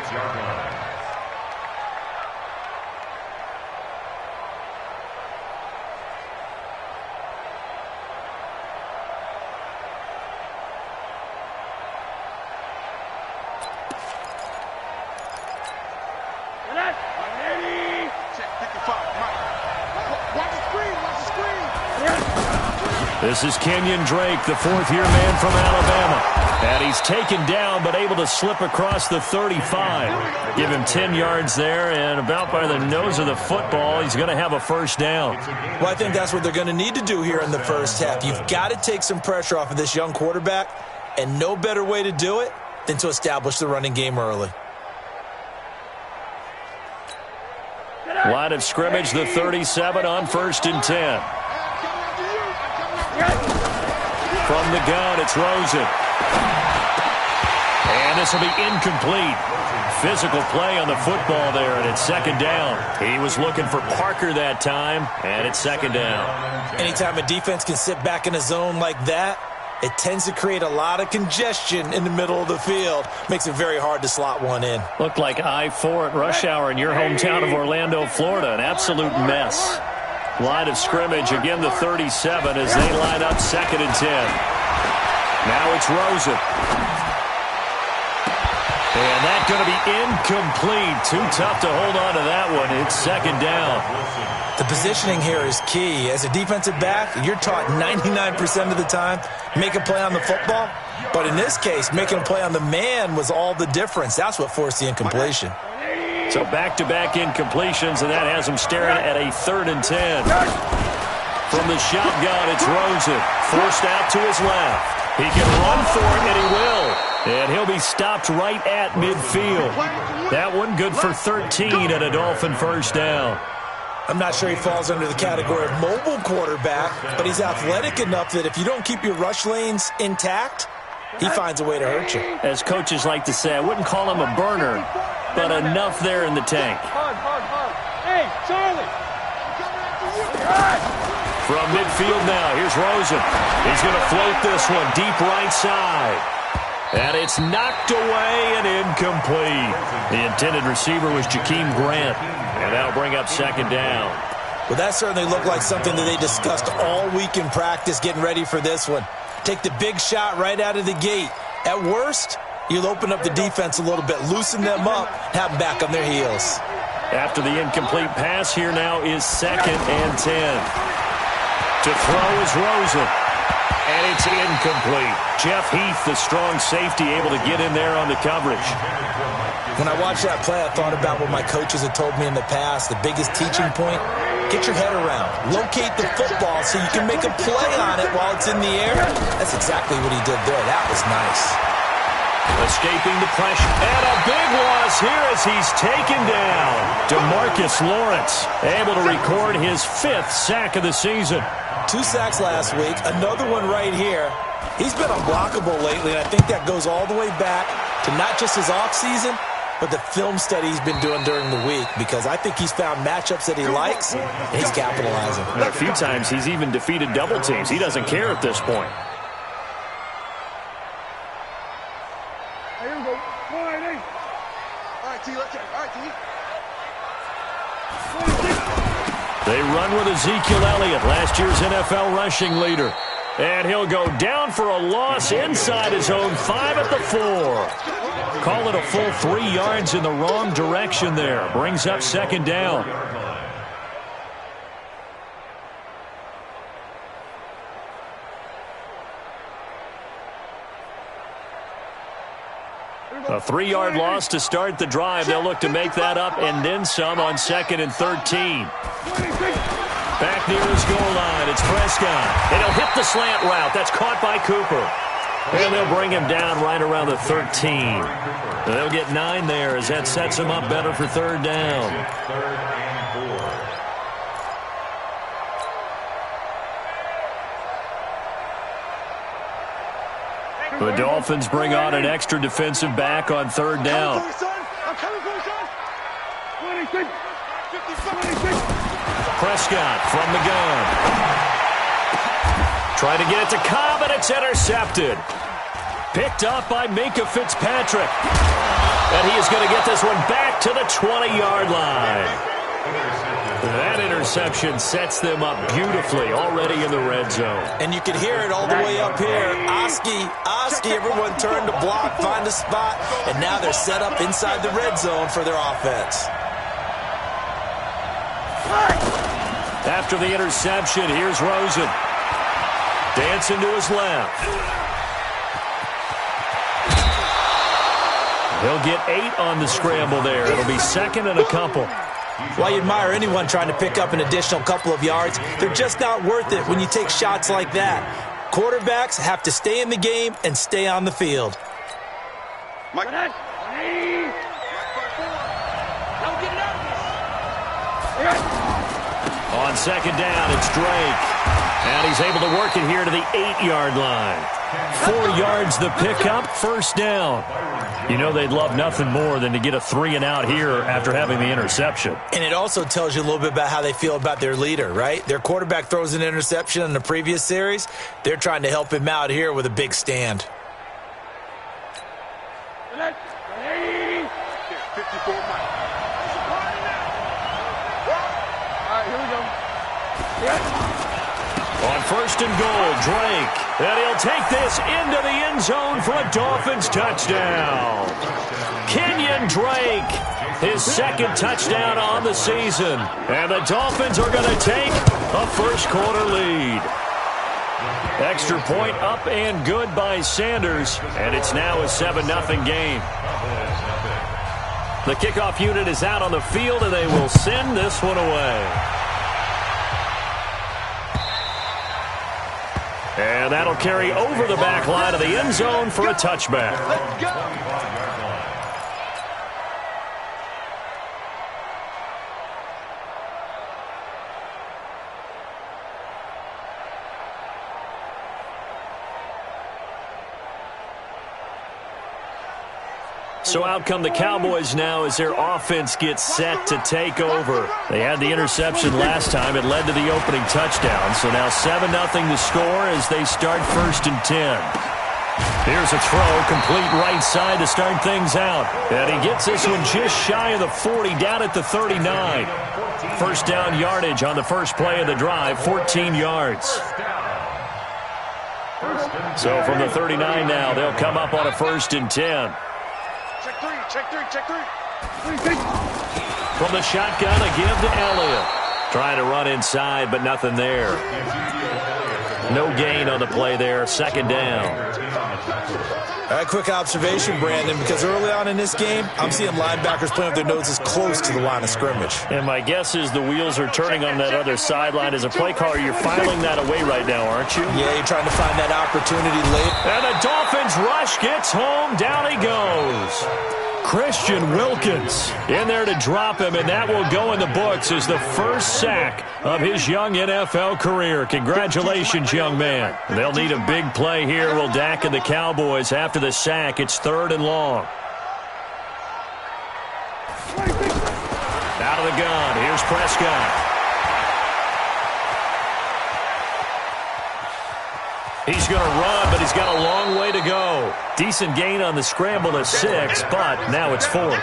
6-yard line. This is Kenyon Drake, the fourth-year man from Alabama. And he's taken down but able to slip across the 35. Give him 10 yards there, and about by the nose of the football, he's going to have a first down. Well, I think that's what they're going to need to do here in the first half. You've got to take some pressure off of this young quarterback, and no better way to do it than to establish the running game early. Line of scrimmage, the 37 on 1st and 10. From the gun, it's Rosen. And this will be incomplete. Physical play on the football there, and it's 2nd down. He was looking for Parker that time, and it's 2nd down. Anytime a defense can sit back in a zone like that, it tends to create a lot of congestion in the middle of the field. Makes it very hard to slot one in. Looked like I-4 at rush hour in your hometown of Orlando, Florida. An absolute mess. Line of scrimmage, again the 37 as they line up 2nd and 10. Now it's Rosen. And that's going to be incomplete. Too tough to hold on to that one. It's 2nd down. The positioning here is key. As a defensive back, you're taught 99% of the time, make a play on the football. But in this case, making a play on the man was all the difference. That's what forced the incompletion. So back-to-back incompletions, and that has him staring at a 3rd and 10. From the shotgun, it's Rosen. Forced out to his left. He can run for it, and he will. And he'll be stopped right at midfield. That one good for 13 and a Dolphin first down. I'm not sure he falls under the category of mobile quarterback, but he's athletic enough that if you don't keep your rush lanes intact, he finds a way to hurt you. As coaches like to say, I wouldn't call him a burner, but enough there in the tank. Hey, Charlie! From midfield now, here's Rosen. He's going to float this one deep right side. And it's knocked away and incomplete. The intended receiver was Jakeem Grant. And that'll bring up 2nd down. Well, that certainly looked like something that they discussed all week in practice getting ready for this one. Take the big shot right out of the gate. At worst, you'll open up the defense a little bit, loosen them up, have them back on their heels. After the incomplete pass, here now is 2nd and 10. To throw is Rosen. And it's incomplete. Jeff Heath, the strong safety, able to get in there on the coverage. When I watched that play, I thought about what my coaches had told me in the past. The biggest teaching point, get your head around. Locate the football so you can make a play on it while it's in the air. That's exactly what he did there. That was nice. Escaping the pressure. And a big loss here as he's taken down. DeMarcus Lawrence able to record his 5th sack of the season. 2 sacks last week, another one right here. He's been unblockable lately, and I think that goes all the way back to not just his offseason, but the film study he's been doing during the week, because I think he's found matchups that he likes, and he's capitalizing. And a few times he's even defeated double teams. He doesn't care at this point. Here we go. All right, T, let's go. All right, T. They run with Ezekiel Elliott, last year's NFL rushing leader. And he'll go down for a loss inside his own 5 at the 4. Call it a full 3 yards in the wrong direction there. Brings up 2nd down. A 3-yard loss to start the drive. They'll look to make that up and then some on 2nd and 13. Back near his goal line, it's Prescott. And he'll hit the slant route. That's caught by Cooper. And they'll bring him down right around the 13. They'll get 9 there as that sets him up better for 3rd down. The Dolphins bring on an extra defensive back on 3rd down. Prescott from the gun. Trying to get it to Cobb, and it's intercepted. Picked up by Minkah Fitzpatrick. And he is going to get this one back to the 20-yard line. That interception sets them up beautifully already in the red zone. And you can hear it all the way up here. Oski, everyone turned to block, find a spot, and now they're set up inside the red zone for their offense. After the interception, here's Rosen. Dancing to his left. He'll get 8 on the scramble there. It'll be second and a couple. While you admire anyone trying to pick up an additional couple of yards, they're just not worth it when you take shots like that. Quarterbacks have to stay in the game and stay on the field. Mike. Don't get it out. On second down, it's Drake. And he's able to work it here to the 8-yard line. 4 yards the pickup, first down. You know they'd love nothing more than to get a 3-and-out here after having the interception. And it also tells you a little bit about how they feel about their leader, right? Their quarterback throws an interception in the previous series. They're trying to help him out here with a big stand. 54 Mike. All right, here we go. On first and goal, Drake. And he'll take this into the end zone for a Dolphins touchdown. Kenyon Drake, his second touchdown on the season. And the Dolphins are going to take a first-quarter lead. Extra point up and good by Sanders. And it's now a 7-0 game. The kickoff unit is out on the field, and they will send this one away. And that'll carry over the back line of the end zone for a touchback. Let's go. So out come the Cowboys now as their offense gets set to take over. They had the interception last time. It led to the opening touchdown. So now 7-0 the score as they start first and 10. Here's a throw, complete right side to start things out. And he gets this one just shy of the 40, down at the 39. First down yardage on the first play of the drive, 14 yards. So from the 39 now, they'll come up on a first and 10. Check three. From the shotgun, a give to Elliott. Trying to run inside, but nothing there. No gain on the play there. Second down. A quick observation, Brandon, because early on in this game, I'm seeing linebackers playing with their noses close to the line of scrimmage. And my guess is the wheels are turning on that other sideline. As a play caller, you're filing that away right now, aren't you? Yeah, you're trying to find that opportunity late. And the Dolphins rush gets home. Down he goes. Christian Wilkins in there to drop him, and that will go in the books as the first sack of his young NFL career. Congratulations, young man. They'll need a big play here, will Dak and the Cowboys. After the sack, it's 3rd and long. Out of the gun, here's Prescott. He's going to run, but he's got a long way to go. Decent gain on the scramble to 6, but now it's 4th.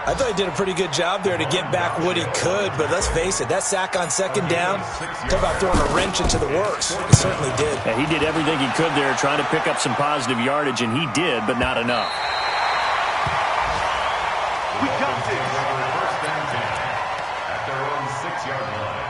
I thought he did a pretty good job there to get back what he could, but let's face it, that sack on second down, talk about throwing a wrench into the works. He certainly did. Yeah, he did everything he could there, trying to pick up some positive yardage, and he did, but not enough. We got this. First and 10 at their own 6-yard line.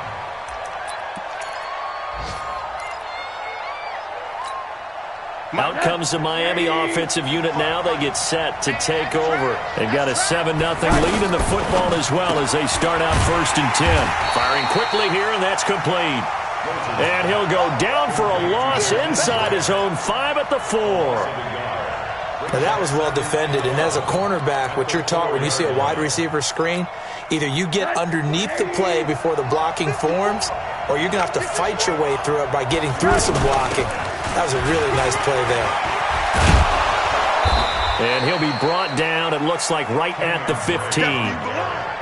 Out comes the Miami offensive unit now. They get set to take over. They've got a 7-0 lead in the football as well as they start out first and 10. Firing quickly here, and that's complete. And he'll go down for a loss inside his own 5 at the 4. Now that was well defended, and as a cornerback, what you're taught when you see a wide receiver screen, either you get underneath the play before the blocking forms, or you're going to have to fight your way through it by getting through some blocking. That was a really nice play there. And he'll be brought down, it looks like, right at the 15.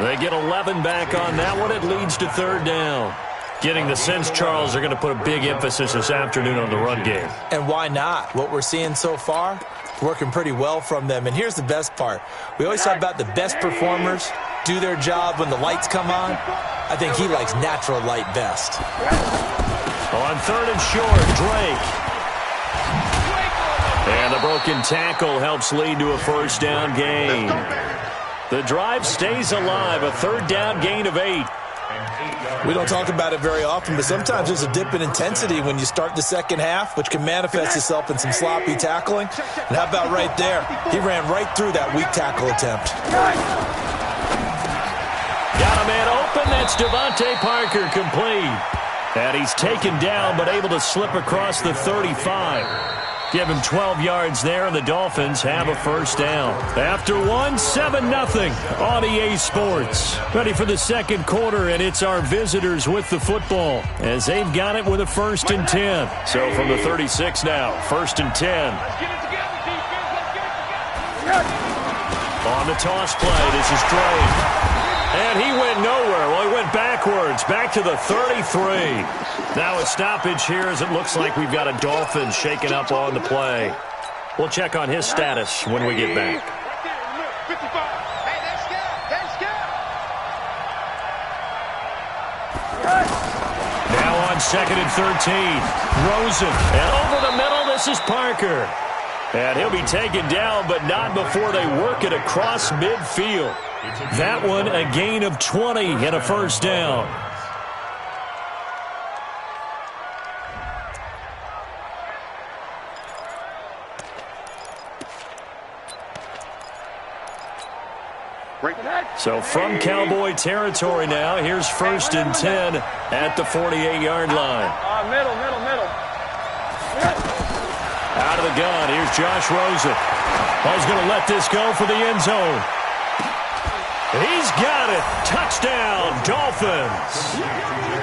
They get 11 back on that one. It leads to 3rd down. Getting the sense, Charles, they're going to put a big emphasis this afternoon on the run game. And why not? What we're seeing so far, working pretty well from them. And here's the best part. We always talk about the best performers do their job when the lights come on. I think he likes natural light best. On 3rd and short, Drake. And the broken tackle helps lead to a first down gain. The drive stays alive, a 3rd down gain of 8. We don't talk about it very often, but sometimes there's a dip in intensity when you start the second half, which can manifest itself in some sloppy tackling. And how about right there? He ran right through that weak tackle attempt. Got a man open. That's Devontae Parker, complete. And he's taken down, but able to slip across the 35. Give him 12 yards there, and the Dolphins have a first down. After one, 7-0 on EA Sports. Ready for the second quarter, and it's our visitors with the football as they've got it with a 1st and 10. So from the 36 now, 1st and 10. On the toss play, this is Drake. And he went nowhere. Well, he went backwards, back to the 33. Now a stoppage here as it looks like we've got a Dolphin shaking up on the play. We'll check on his status when we get back. Now on 2nd and 13. Rosen. And over the middle, this is Parker. And he'll be taken down, but not before they work it across midfield. That one, a gain of 20 and a first down. So from Cowboy territory now, here's 1st and 10 at the 48-yard line. Middle. Out of the gun, here's Josh Rosen. He's going to let this go for the end zone. He's got it. Touchdown, Dolphins.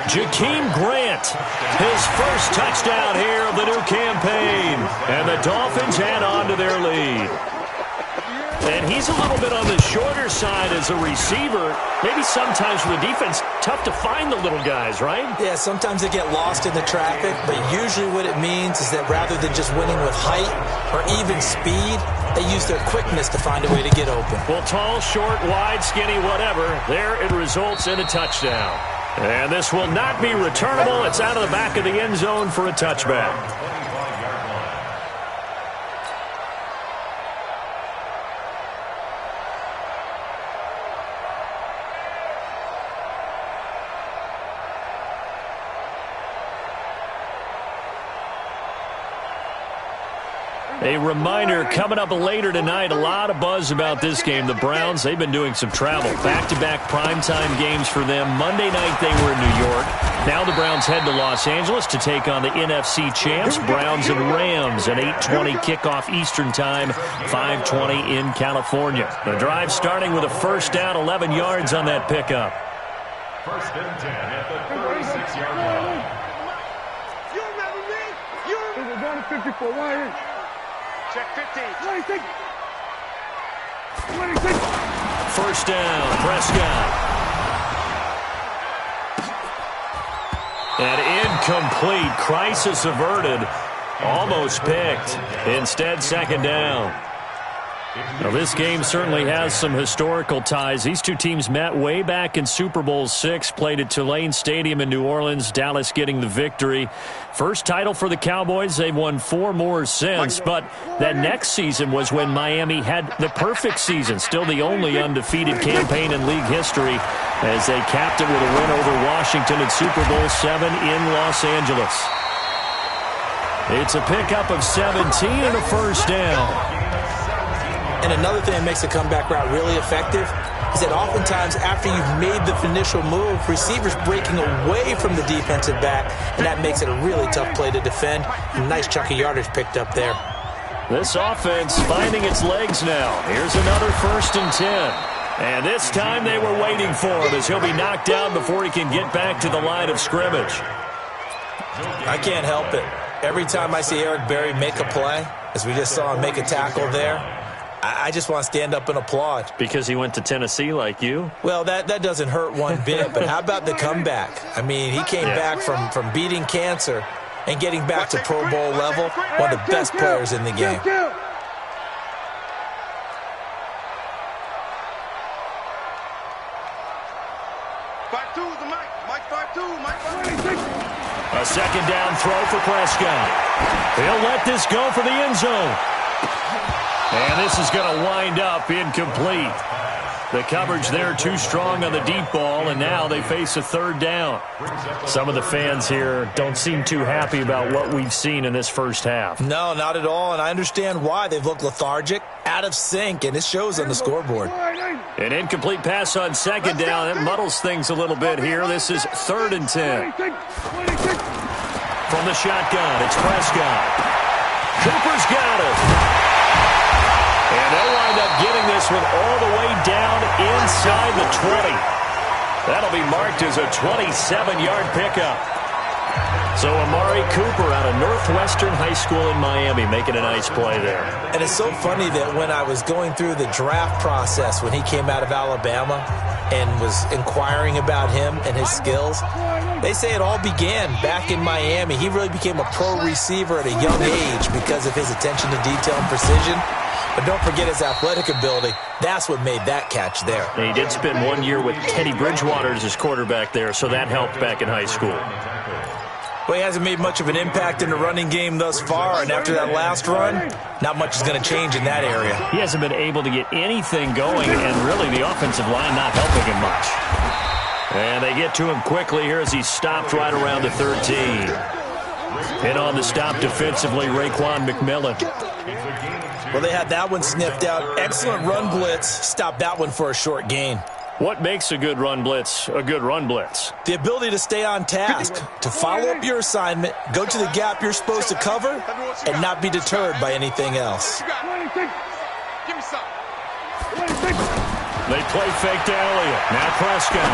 Jakeem Grant, his first touchdown here of the new campaign. And the Dolphins add on to their lead. And he's a little bit on the shorter side as a receiver. Maybe sometimes for the defense, tough to find the little guys, right? Yeah, sometimes they get lost in the traffic, but usually what it means is that rather than just winning with height or even speed, they use their quickness to find a way to get open. Well, tall, short, wide, skinny, whatever, there it results in a touchdown. And this will not be returnable. It's out of the back of the end zone for a touchback. A reminder, coming up later tonight, a lot of buzz about this game. The Browns, they've been doing some travel. Back-to-back primetime games for them. Monday night they were in New York. Now the Browns head to Los Angeles to take on the NFC champs, Browns and Rams. An 8:20 kickoff Eastern time, 5:20 in California. The drive starting with a first down, 11 yards on that pickup. 1st and 10 at the 36-yard line. You remember me? You remember down to 54. Why? Check 15. 26. 26. First down, Prescott. And incomplete. Crisis averted. Almost picked. Instead, 2nd down. Now, this game certainly has some historical ties. These two teams met way back in Super Bowl VI, played at Tulane Stadium in New Orleans, Dallas getting the victory. First title for the Cowboys. They've won 4 more since, but that next season was when Miami had the perfect season, still the only undefeated campaign in league history, as they capped it with a win over Washington in Super Bowl VII in Los Angeles. It's a pickup of 17 and a first down. And another thing that makes the comeback route really effective is that oftentimes after you've made the initial move, receivers breaking away from the defensive back, and that makes it a really tough play to defend. A nice chunk of yardage picked up there. This offense finding its legs now. Here's another 1st and 10. And this time they were waiting for him as he'll be knocked down before he can get back to the line of scrimmage. I can't help it. Every time I see Eric Berry make a play, as we just saw him make a tackle there, I just want to stand up and applaud. Because he went to Tennessee like you? Well, that doesn't hurt one bit, but how about the comeback? I mean, he came back from beating cancer and getting back to Pro Bowl level, one of the best players in the game. 5-2 is the mic. Mike 5-2. Mike 5-2. A second down throw for Prescott. He'll let this go for the end zone. And this is going to wind up incomplete. The coverage there too strong on the deep ball, and now they face a third down. Some of the fans here don't seem too happy about what we've seen in this first half. No, not at all, and I understand why. They've looked lethargic, out of sync, and it shows on the scoreboard. An incomplete pass on second down. It muddles things a little bit here. This is 3rd and 10. From the shotgun, it's Prescott. Cooper's got it. And they'll wind up getting this one all the way down inside the 20. That'll be marked as a 27-yard pickup. So Amari Cooper out of Northwestern High School in Miami making a nice play there. And it's so funny that when I was going through the draft process when he came out of Alabama and was inquiring about him and his skills, they say it all began back in Miami. He really became a pro receiver at a young age because of his attention to detail and precision. But don't forget his athletic ability. That's what made that catch there. And he did spend 1 year with Teddy Bridgewater as his quarterback there, so that helped back in high school. Well, he hasn't made much of an impact in the running game thus far, and after that last run, not much is going to change in that area. He hasn't been able to get anything going, and really the offensive line not helping him much. And they get to him quickly here as he's stopped right around the 13. In on the stop defensively, Raekwon McMillan. Well, they had that one sniffed out. Excellent run blitz. Stopped that one for a short gain. What makes a good run blitz a good run blitz? The ability to stay on task, to follow up your assignment, go to the gap you're supposed to cover, and not be deterred by anything else. Give me some. They play fake to Elliott. Now Prescott.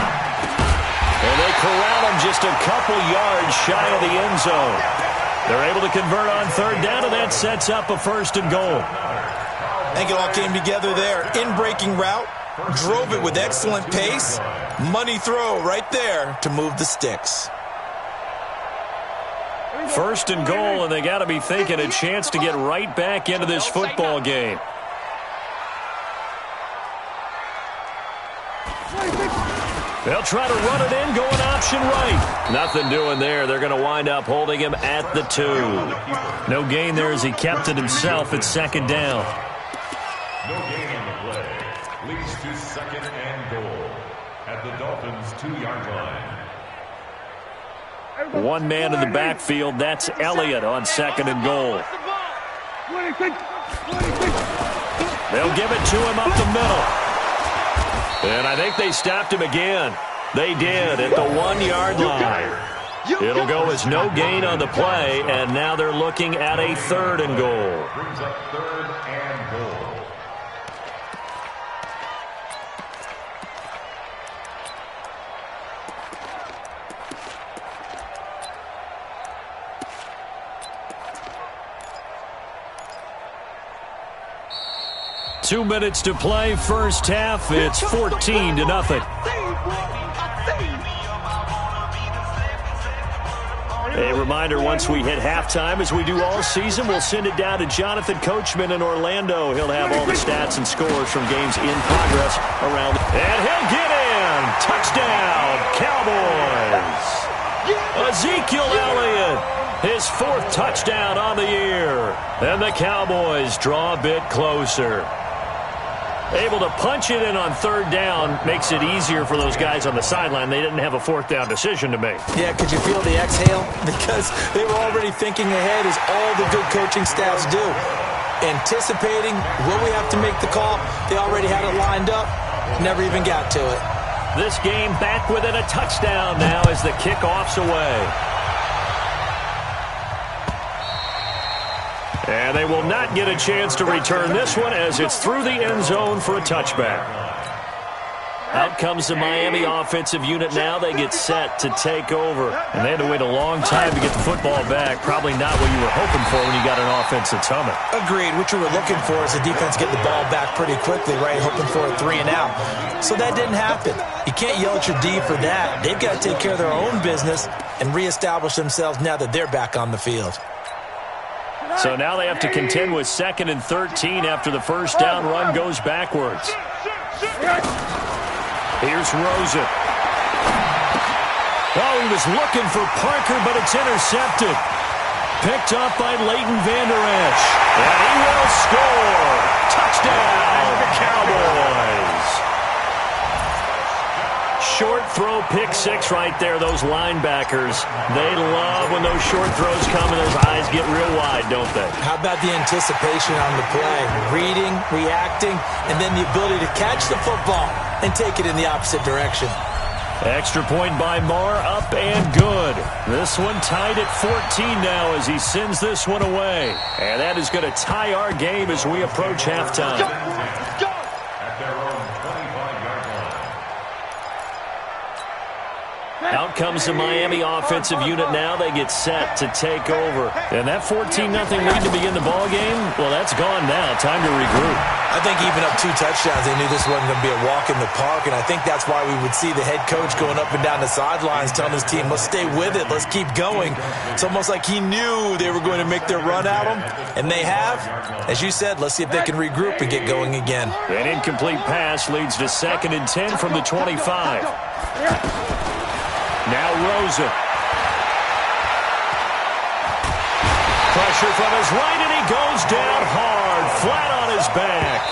And they corral him just a couple yards shy of the end zone. They're able to convert on third down, and that sets up a 1st and goal. I think it all came together there. In-breaking route, drove it with excellent pace. Money throw right there to move the sticks. 1st and goal, and they got to be thinking a chance to get right back into this football game. They'll try to run it in, going option right. Nothing doing there. They're going to wind up holding him at the 2. No gain there as he kept it himself at 2nd down. No gain on the play. Leads to 2nd and goal at the Dolphins' 2-yard line. One man in the backfield. That's Elliott on 2nd and goal. They'll give it to him up the middle. And I think they stopped him again. They did at the 1-yard line. It'll go as no gain on the play, and now they're looking at a 3rd and goal. Brings up 3rd and goal. Two minutes to play, first half. It's 14-0. A reminder, once we hit halftime, as we do all season, we'll send it down to Jonathan Coachman in Orlando. He'll have all the stats and scores from games in progress around. And he'll get in. Touchdown, Cowboys. Ezekiel Elliott, his 4th touchdown on the year. And the Cowboys draw a bit closer. Able to punch it in on 3rd down makes it easier for those guys on the sideline. They didn't have a 4th down decision to make. Yeah, could you feel the exhale? Because they were already thinking ahead, as all the good coaching staffs do. Anticipating, will we have to make the call? They already had it lined up. Never even got to it. This game back within a touchdown now as the kickoff's away. And they will not get a chance to return this one as it's through the end zone for a touchback. Out comes the Miami offensive unit now. They get set to take over. And they had to wait a long time to get the football back. Probably not what you were hoping for when you got an offense that's humming. Agreed. What you were looking for is the defense getting the ball back pretty quickly, right? Hoping for a 3 and out. So that didn't happen. You can't yell at your D for that. They've got to take care of their own business and reestablish themselves now that they're back on the field. So now they have to contend with 2nd and 13 after the first down run goes backwards. Here's Rosen. Oh, he was looking for Parker, but it's intercepted. Picked up by Leighton Vander Esch. And he will score. Touchdown, the Cowboys. Short throw, pick six right there. Those linebackers, they love when those short throws come and those eyes get real wide, don't they? How about the anticipation on the play? Reading, reacting, and then the ability to catch the football and take it in the opposite direction. Extra point by Marr, up and good. This one tied at 14 now as he sends this one away. And that is going to tie our game as we approach halftime. Go! At their own 25-yard line. Out comes the Miami offensive unit now. They get set to take over. And that 14-0 lead to begin the ball game, well, that's gone now. Time to regroup. I think even up 2 touchdowns, they knew this wasn't going to be a walk in the park, and I think that's why we would see the head coach going up and down the sidelines telling his team, let's stay with it, let's keep going. It's almost like he knew they were going to make their run at him, and they have. As you said, let's see if they can regroup and get going again. An incomplete pass leads to 2nd and 10 from the 25. Now Rosen. Pressure from his right, and he goes down hard, flat on his back.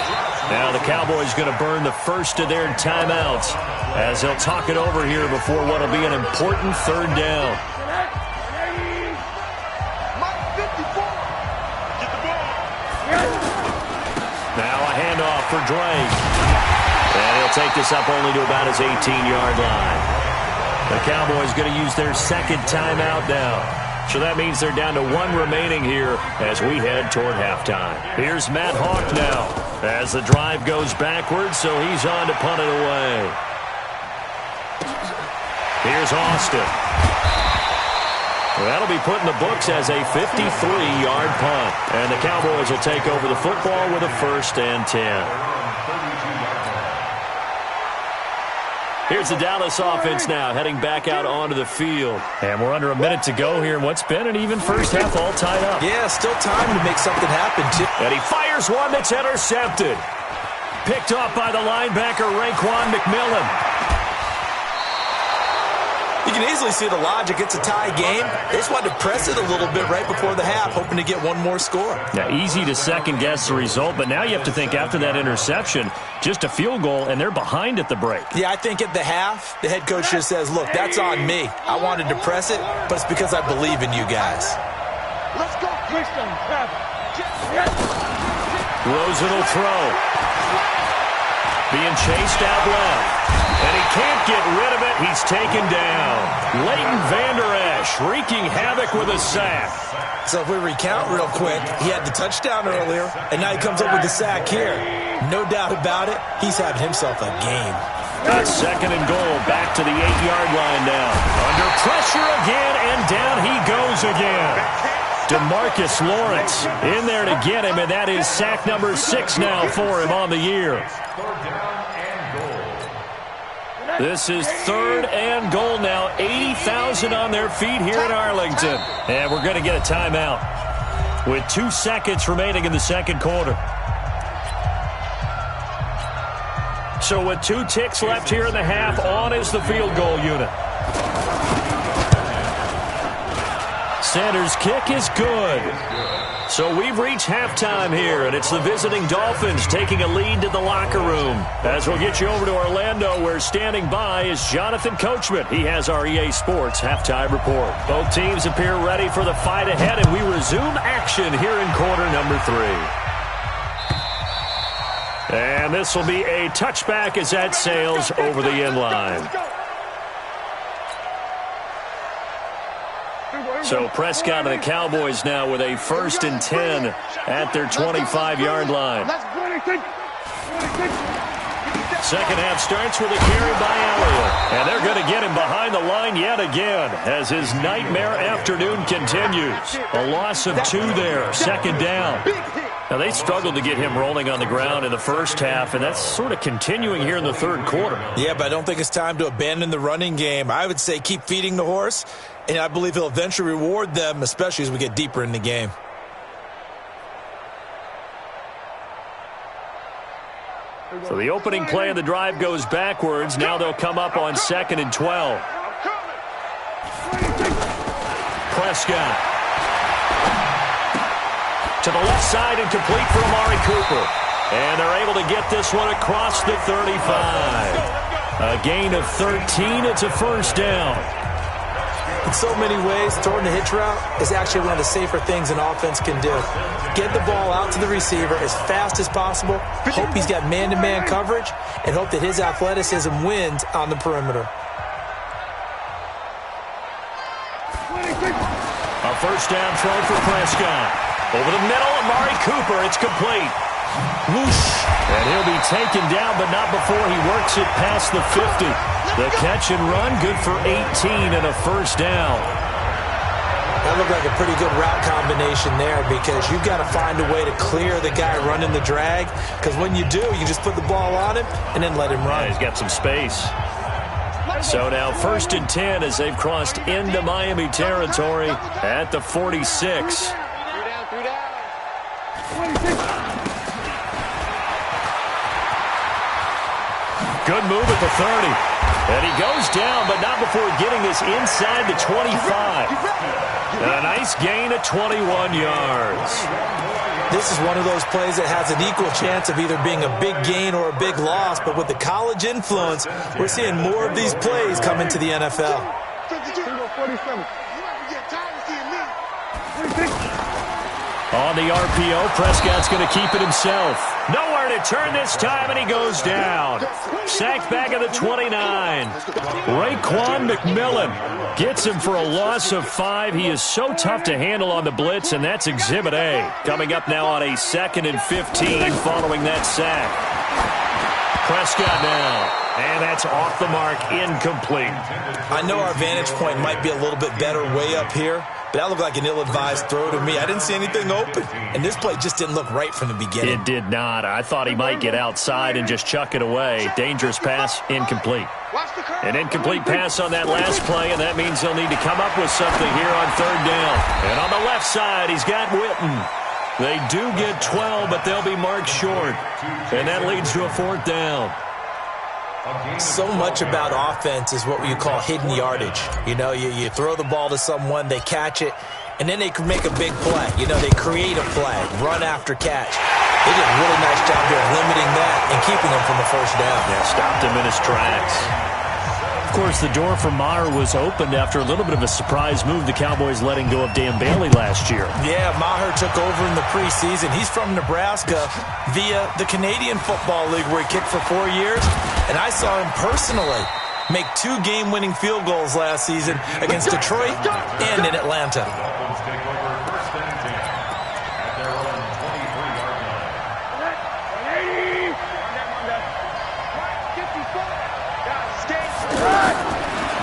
Now the Cowboys going to burn the first of their timeouts as they'll talk it over here before what will be an important 3rd down. Now a handoff for Drake. And he'll take this up only to about his 18-yard line. The Cowboys going to use their 2nd timeout now. So that means they're down to 1 remaining here as we head toward halftime. Here's Matt Hawk now as the drive goes backwards, so he's on to punt it away. Here's Austin. Well, that'll be put in the books as a 53-yard punt. And the Cowboys will take over the football with a 1st and 10. Here's the Dallas offense now, heading back out onto the field. And we're under a minute to go here in what's been an even first half all tied up. Yeah, still time to make something happen, too. And he fires one that's intercepted. Picked off by the linebacker, Raekwon McMillan. You can easily see the logic. It's a tie game. They just wanted to press it a little bit right before the half, hoping to get one more score. Yeah, easy to second-guess the result, but now you have to think after that interception, just a field goal, and they're behind at the break. Yeah, I think at the half, the head coach just says, look, that's on me. I wanted to press it, but it's because I believe in you guys. Let's go, Christian. Rosen will throw. Being chased out left. And he can't get rid of it. He's taken down. Leighton Vander Esch wreaking havoc with a sack. So if we recount real quick, he had the touchdown earlier, and now he comes up with the sack here. No doubt about it, he's having himself a game. It's 2nd and goal, back to the 8-yard line now. Under pressure again, and down he goes again. DeMarcus Lawrence in there to get him, and that is sack number 6 now for him on the year. This is 3rd and goal now. 80,000 on their feet here in Arlington. And we're going to get a timeout with 2 seconds remaining in the 2nd quarter. So with 2 ticks left here in the half, on is the field goal unit. Sanders' kick is good. So we've reached halftime here, and it's the visiting Dolphins taking a lead to the locker room. As we'll get you over to Orlando, where standing by is Jonathan Coachman. He has our EA Sports halftime report. Both teams appear ready for the fight ahead, and we resume action here in quarter number 3. And this will be a touchback as that sails over the end line. So Prescott and the Cowboys now with a 1st and 10 at their 25-yard line. Second half starts with a carry by Elliott. And they're going to get him behind the line yet again as his nightmare afternoon continues. A loss of 2 there, 2nd down. Now, they struggled to get him rolling on the ground in the first half, and that's sort of continuing here in the 3rd quarter. Yeah, but I don't think it's time to abandon the running game. I would say keep feeding the horse, and I believe he'll eventually reward them, especially as we get deeper in the game. So the opening play of the drive goes backwards. Now they'll come up on 2nd and 12. Prescott. To the left side and complete for Amari Cooper. And they're able to get this one across the 35. A gain of 13. It's a first down. In so many ways, throwing the hitch route is actually one of the safer things an offense can do. Get the ball out to the receiver as fast as possible, hope he's got man-to-man coverage, and hope that his athleticism wins on the perimeter. A first down throw for Prescott. Over the middle, Amari Cooper. It's complete. Whoosh. And he'll be taken down, but not before he works it past the 50. The catch and run, good for 18 and a first down. That looked like a pretty good route combination there because you've got to find a way to clear the guy running the drag, because when you do, you just put the ball on him and then let him run. Yeah, he's got some space. So now 1st and 10 as they've crossed into Miami territory at the 46. Good move at the 30. And he goes down, but not before getting this inside the 25. And a nice gain of 21 yards. This is one of those plays that has an equal chance of either being a big gain or a big loss, but with the college influence, we're seeing more of these plays come into the NFL. On the RPO, Prescott's going to keep it himself. Nowhere to turn this time, and he goes down. Sacked back at the 29. Raekwon McMillan gets him for a loss of 5. He is so tough to handle on the blitz, and that's Exhibit A. Coming up now on a 2nd and 15 following that sack. Prescott now. And that's off the mark, incomplete. I know our vantage point might be a little bit better way up here, but that looked like an ill-advised throw to me. I didn't see anything open, and this play just didn't look right from the beginning. It did not. I thought he might get outside and just chuck it away. Dangerous pass, incomplete. An incomplete pass on that last play, and that means he'll need to come up with something here on 3rd down. And on the left side, he's got Witten. They do get 12, but they'll be marked short. And that leads to a 4th down. So much about offense is what you call hidden yardage. You know, you throw the ball to someone, they catch it, and then they can make a big play. You know, they create a play, run after catch. They did a really nice job there limiting that and keeping him from the first down. Yeah, stopped him in his tracks. Of course, the door for Maher was opened after a little bit of a surprise move, the Cowboys letting go of Dan Bailey last year. Yeah, Maher took over in the preseason. He's from Nebraska via the Canadian Football League where he kicked for 4 years. And I saw him personally make 2 game-winning field goals last season against Detroit and in Atlanta.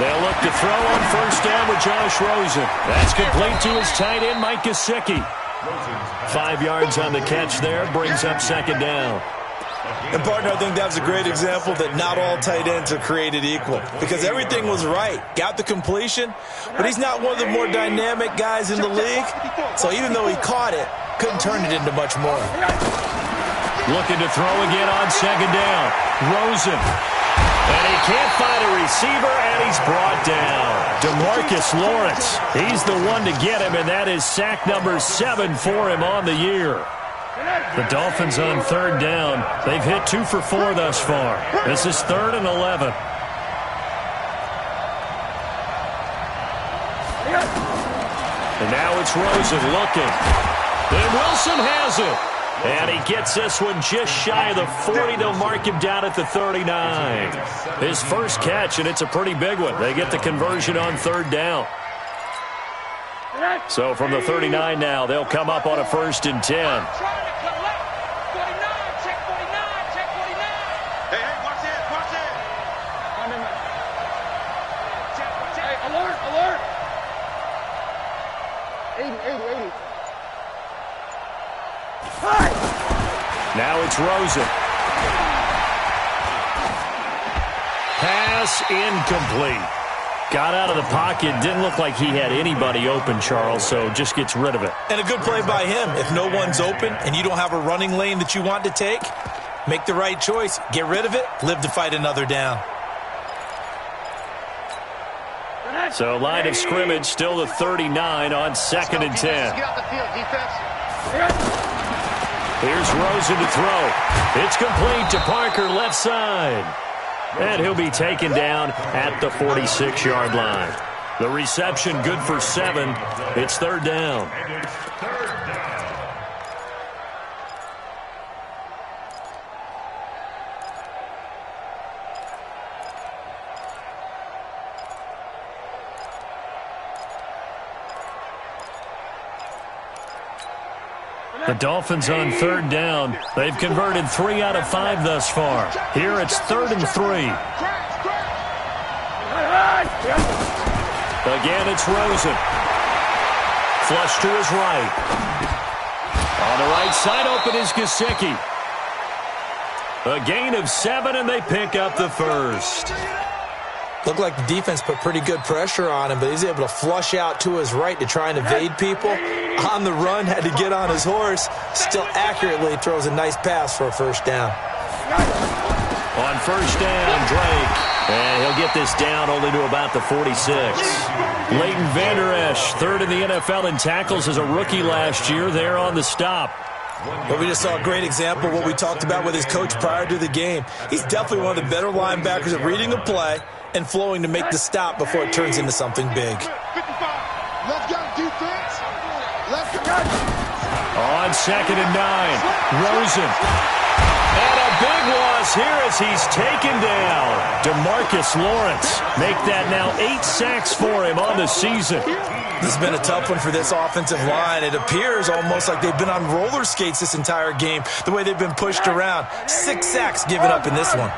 They'll look to throw on 1st down with Josh Rosen. That's complete to his tight end, Mike Gesicki. 5 yards on the catch there, brings up 2nd down. And, partner, I think that was a great example that not all tight ends are created equal because everything was right. Got the completion, but he's not one of the more dynamic guys in the league. So even though he caught it, couldn't turn it into much more. Looking to throw again on 2nd down. Rosen. And he can't find a receiver, and he's brought down. DeMarcus Lawrence. He's the one to get him, and that is sack number 7 for him on the year. The Dolphins on 3rd down. They've hit 2 for 4 thus far. This is 3rd and 11. And now it's Rosen looking. And Wilson has it. And he gets this one just shy of the 40. They'll mark him down at the 39. His first catch, and it's a pretty big one. They get the conversion on 3rd down. So from the 39 now, they'll come up on a 1st and 10. Now it's Rosen. Pass incomplete. Got out of the pocket. Didn't look like he had anybody open, Charles, so just gets rid of it. And a good play by him. If no one's open and you don't have a running lane that you want to take, make the right choice. Get rid of it. Live to fight another down. So line of scrimmage still the 39 on 2nd and 10. Get off the field, defense. Here's Rosen to throw. It's complete to Parker, left side. And he'll be taken down at the 46-yard line. The reception good for 7. It's 3rd down. The Dolphins on 3rd down. They've converted 3 out of 5 thus far. Here it's 3rd and 3. Again, it's Rosen. Flush to his right. On the right side, open is Gesicki. A gain of 7, and they pick up the first. Looked like the defense put pretty good pressure on him, but he's able to flush out to his right to try and evade people. On the run, had to get on his horse. Still accurately throws a nice pass for a first down. On first down, Drake. And he'll get this down only to about the 46. Leighton Vander Esch, 3rd in the NFL in tackles as a rookie last year, there on the stop. Well, we just saw a great example of what we talked about with his coach prior to the game. He's definitely one of the better linebackers at reading a play and flowing to make the stop before it turns into something big. Let's go, defense. Let's go. On 2nd and 9, Rosen. And a big loss here as he's taken down. DeMarcus Lawrence. Make that now 8 sacks for him on the season. This has been a tough one for this offensive line. It appears almost like they've been on roller skates this entire game, the way they've been pushed around. 6 sacks given up in this one.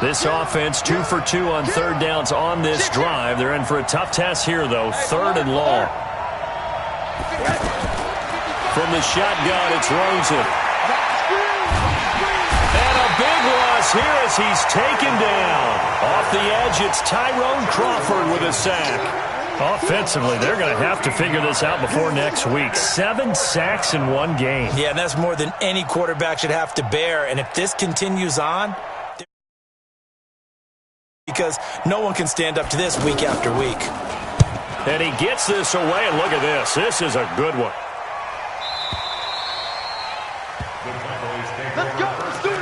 This offense 2 for 2 on 3rd downs on this drive. They're in for a tough test here, though. 3rd and long. From the shotgun, it's Rosen. And a big loss here as he's taken down. Off the edge, it's Tyrone Crawford with a sack. Offensively, they're going to have to figure this out before next week. 7 sacks in one game. Yeah, and that's more than any quarterback should have to bear. And if this continues on, because no one can stand up to this week after week. And he gets this away, and look at this. This is a good one. Let's go. Let's do it.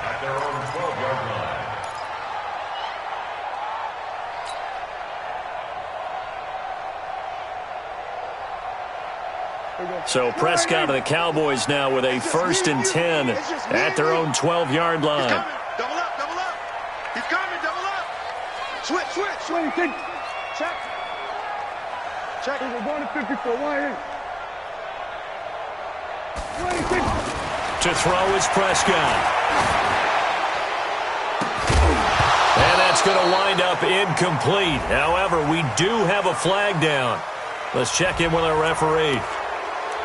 At their own 12-yard line. So Prescott and the Cowboys now with a 1st and 10 at their own 12-yard line. Double up, double up. He's coming, double up. Switch. Check. We're going to 54. To throw is Prescott. And that's going to wind up incomplete. However, we do have a flag down. Let's check in with our referee.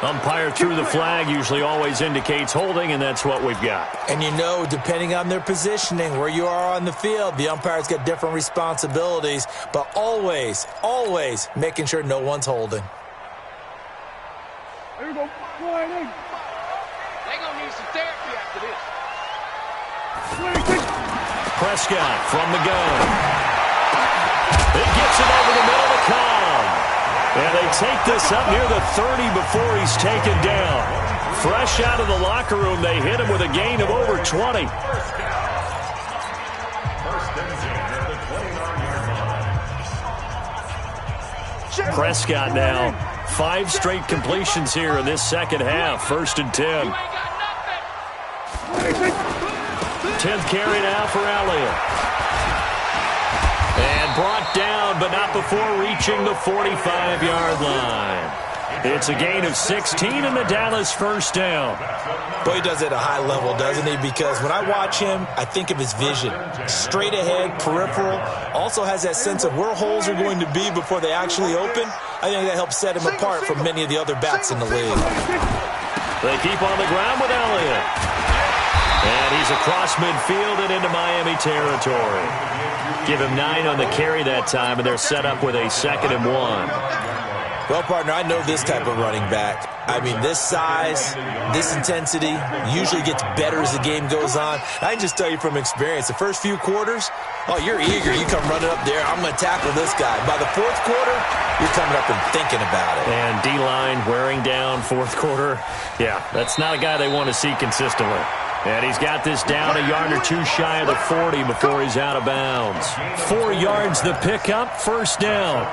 Umpire threw the flag, usually always indicates holding, and that's what we've got. And you know, depending on their positioning, where you are on the field, the umpire's got different responsibilities, but always making sure no one's holding. There we go. They're going to need some therapy after this. Prescott from the gun. He gets it over the middle to Cobb. And they take this up near the 30 before he's taken down. Fresh out of the locker room, they hit him with a gain of over 20. Prescott now, 5 straight completions here in this second half. 1st and 10. 10th carry now for Elliott. And brought down, but not before reaching the 45-yard line. It's a gain of 16 and the Dallas 1st down. Boy, he does it at a high level, doesn't he? Because when I watch him, I think of his vision. Straight ahead, peripheral. Also has that sense of where holes are going to be before they actually open. I think that helps set him apart from many of the other backs in the league. They keep on the ground with Elliott. And he's across midfield and into Miami territory. Give him 9 on the carry that time, and they're set up with a 2nd and 1. Well, partner, I know this type of running back. I mean, this size, this intensity usually gets better as the game goes on. I can just tell you from experience, the first few quarters, oh, you're eager. You come running up there, I'm going to tackle this guy. By the fourth quarter, you're coming up and thinking about it. And D-line wearing down fourth quarter. Yeah, that's not a guy they want to see consistently. And he's got this down a yard or two shy of the 40 before he's out of bounds. 4 yards the pickup, first down.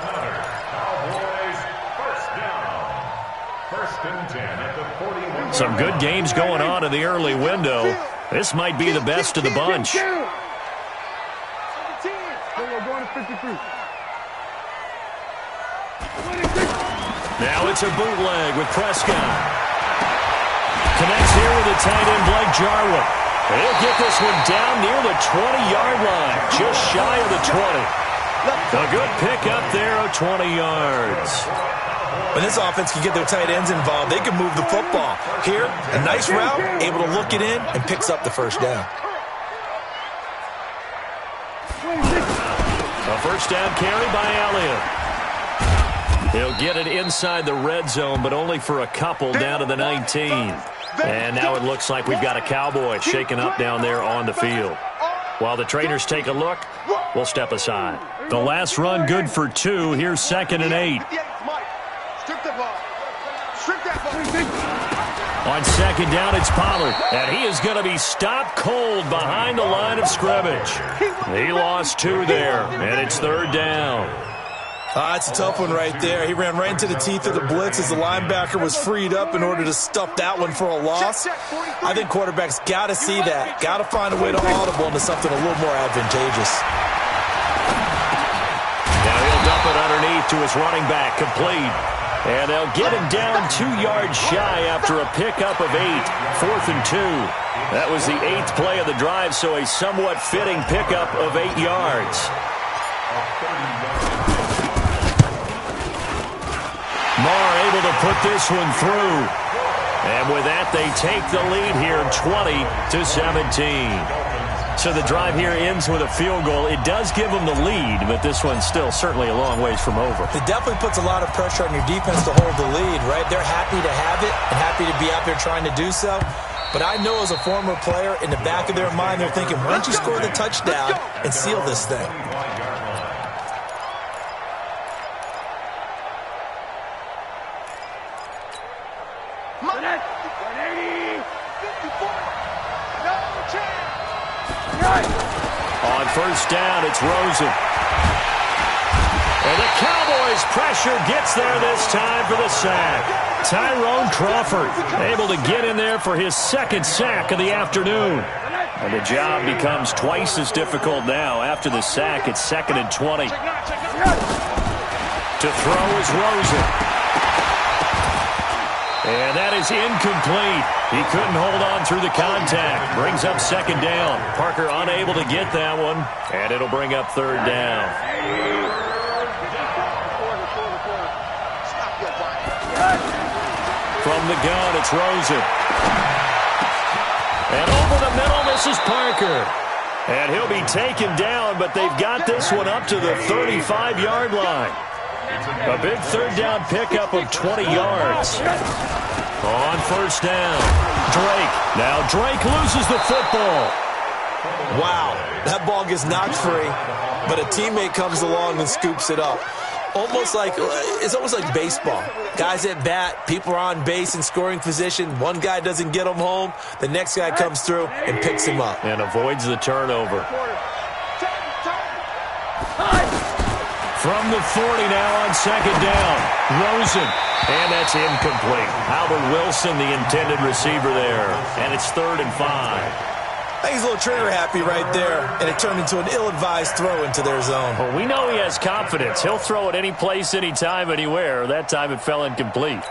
Some good games going on in the early window. This might be the best of the bunch. Now it's a bootleg with Prescott. Connects here with the tight end, Blake Jarwin. He'll get this one down near the 20-yard line, just shy of the 20. A good pickup there of 20 yards. When this offense can get their tight ends involved, they can move the football. Here, a nice route, able to look it in, and picks up the first down. A first down carry by Elliott. He'll get it inside the red zone, but only for a couple down to the 19. And now it looks like we've got a Cowboy shaken up down there on the field. While the trainers take a look, we'll step aside. The last run good for 2. Here's 2nd and 8. On 2nd down, it's Pollard. And he is going to be stopped cold behind the line of scrimmage. He lost 2 there, and it's 3rd down. It's a tough one right there. He ran right into the teeth of the blitz as the linebacker was freed up in order to stuff that one for a loss. I think quarterbacks got to see that. Got to find a way to audible into something a little more advantageous. Now he'll dump it underneath to his running back, complete. And they'll get him down 2 yards shy after a pickup of 8. 4th and 2. That was the 8th play of the drive, so a somewhat fitting pickup of 8 yards. Marr able to put this one through. And with that, they take the lead here 20-17. So the drive here ends with a field goal. It does give them the lead, but this one's still certainly a long ways from over. It definitely puts a lot of pressure on your defense to hold the lead, right? They're happy to have it and happy to be out there trying to do so. But I know as a former player, in the back of their mind, they're thinking, why don't you score the touchdown and seal this thing? On first down, it's Rosen. And the Cowboys' pressure gets there this time for the sack. Tyrone Crawford able to get in there for his 2nd sack of the afternoon. And the job becomes twice as difficult now. After the sack, it's 2nd and 20. To throw is Rosen. And that is incomplete. He couldn't hold on through the contact. Brings up 2nd down. Parker unable to get that one. And it'll bring up 3rd down. From the gun, it's Rosen. And over the middle, this is Parker. And he'll be taken down, but they've got this one up to the 35-yard line. A big 3rd down pickup of 20 yards. On first down, Drake. Now Drake loses the football. Wow, that ball gets knocked free, but a teammate comes along and scoops it up. It's almost like baseball. Guys at bat, people are on base in scoring position. One guy doesn't get him home. The next guy comes through and picks him up. And avoids the turnover. From the 40 now on 2nd down. Rosen. And that's incomplete. Albert Wilson, the intended receiver there. And it's 3rd and 5. I think he's a little trigger happy right there, and it turned into an ill-advised throw into their zone. Well, we know he has confidence. He'll throw it any place, anytime, anywhere. That time it fell incomplete.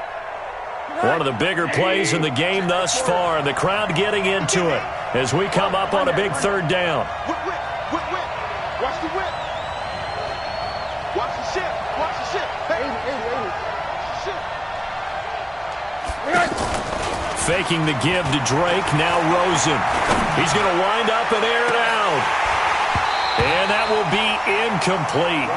One of the bigger plays in the game thus far, and the crowd getting into it as we come up on a big 3rd down. Whip. Watch the whip. Watch the ship. Watch the ship. Hey. Faking the give to Drake. Now Rosen. He's going to wind up and air it out. And that will be incomplete.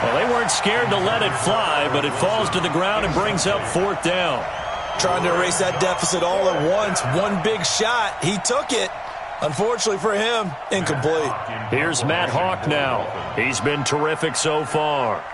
Well, they weren't scared to let it fly, but it falls to the ground and brings up 4th down. Trying to erase that deficit all at once. One big shot. He took it. Unfortunately for him, incomplete. Here's Matt Hawk now. He's been terrific so far.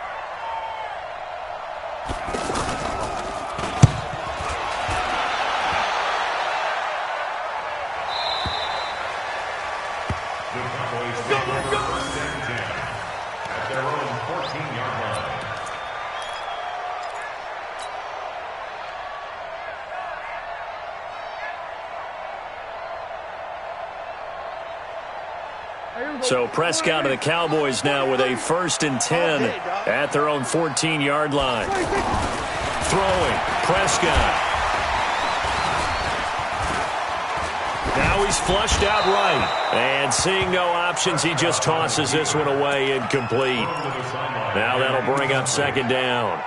So Prescott of the Cowboys now with a 1st and 10 at their own 14-yard line. Throwing, Prescott. Now he's flushed out right. And seeing no options, he just tosses this one away, incomplete. Now that'll bring up 2nd down.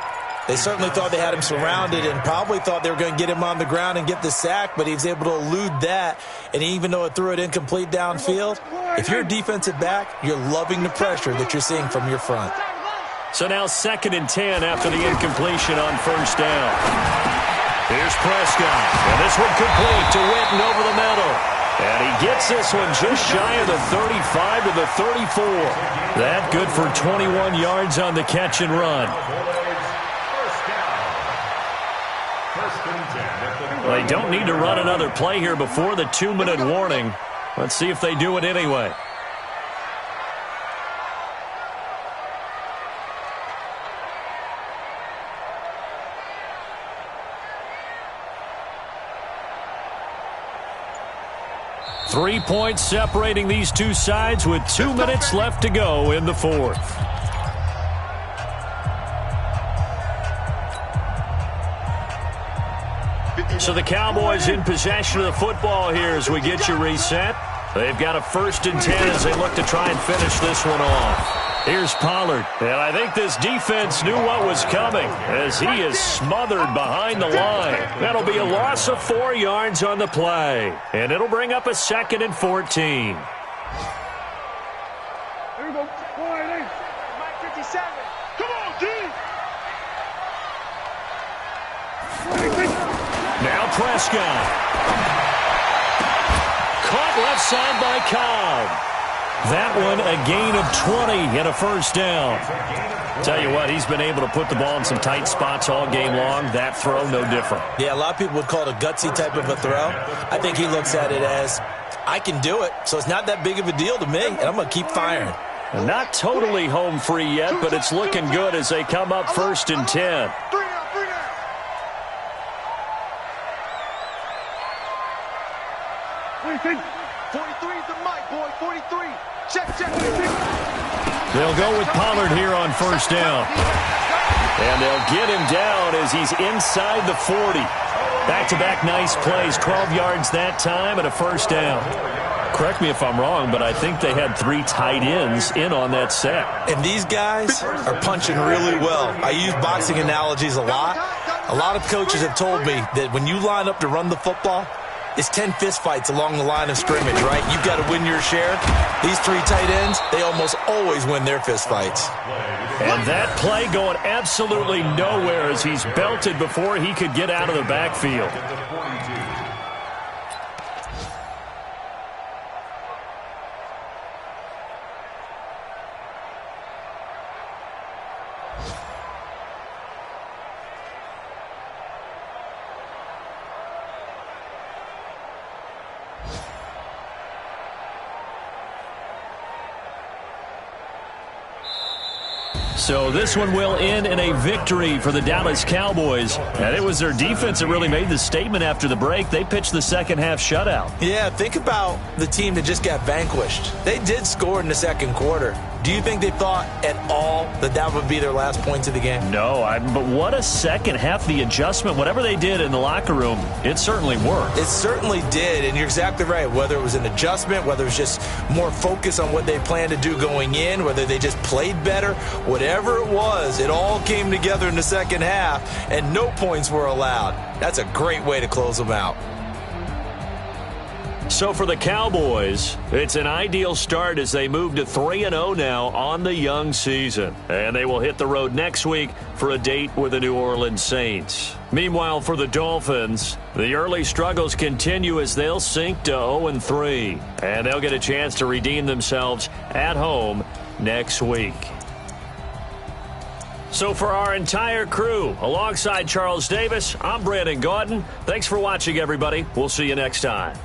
They certainly thought they had him surrounded and probably thought they were going to get him on the ground and get the sack, but he was able to elude that. And even though it threw it incomplete downfield, if you're a defensive back, you're loving the pressure that you're seeing from your front. So now 2nd and 10 after the incompletion on 1st down. Here's Prescott. And this one complete to Witten over the middle. And he gets this one just shy of the 35 to the 34. That good for 21 yards on the catch and run. Well, they don't need to run another play here before the 2-minute warning. Let's see if they do it anyway. Three points separating these two sides with 2 minutes left to go in the 4th. So the Cowboys in possession of the football here as we get you reset. They've got a 1st and 10 as they look to try and finish this one off. Here's Pollard. And I think this defense knew what was coming as he is smothered behind the line. That'll be a loss of 4 yards on the play. And it'll bring up a 2nd and 14. Here we go. 57. Come on, D. Now Prescott. Caught left side by Cobb. That one a gain of 20 and a 1st down. Tell you what, he's been able to put the ball in some tight spots all game long. That throw, no different. Yeah, a lot of people would call it a gutsy type of a throw. I think he looks at it as, I can do it, so it's not that big of a deal to me, and I'm going to keep firing. Not totally home free yet, but it's looking good as they come up 1st and 10. 43 is the mic, boy. 43. Check. They'll go with Pollard here on 1st down. And they'll get him down as he's inside the 40. Back-to-back nice plays. 12 yards that time and a 1st down. Correct me if I'm wrong, but I think they had 3 tight ends in on that set. And these guys are punching really well. I use boxing analogies a lot. A lot of coaches have told me that when you line up to run the football, it's 10 fistfights along the line of scrimmage, right? You've got to win your share. These 3 tight ends, they almost always win their fistfights. And that play going absolutely nowhere as he's belted before he could get out of the backfield. So this one will end in a victory for the Dallas Cowboys. And it was their defense that really made the statement after the break. They pitched the second half shutout. Yeah, think about the team that just got vanquished. They did score in the second quarter. Do you think they thought at all that that would be their last points of the game? No, but what a second half. The adjustment, whatever they did in the locker room, it certainly worked. It certainly did, and you're exactly right. Whether it was an adjustment, whether it was just more focus on what they planned to do going in, whether they just played better, whatever it was, it all came together in the second half, and no points were allowed. That's a great way to close them out. So for the Cowboys, it's an ideal start as they move to 3-0 now on the young season. And they will hit the road next week for a date with the New Orleans Saints. Meanwhile, for the Dolphins, the early struggles continue as they'll sink to 0-3. And they'll get a chance to redeem themselves at home next week. So for our entire crew, alongside Charles Davis, I'm Brandon Gaudin. Thanks for watching, everybody. We'll see you next time.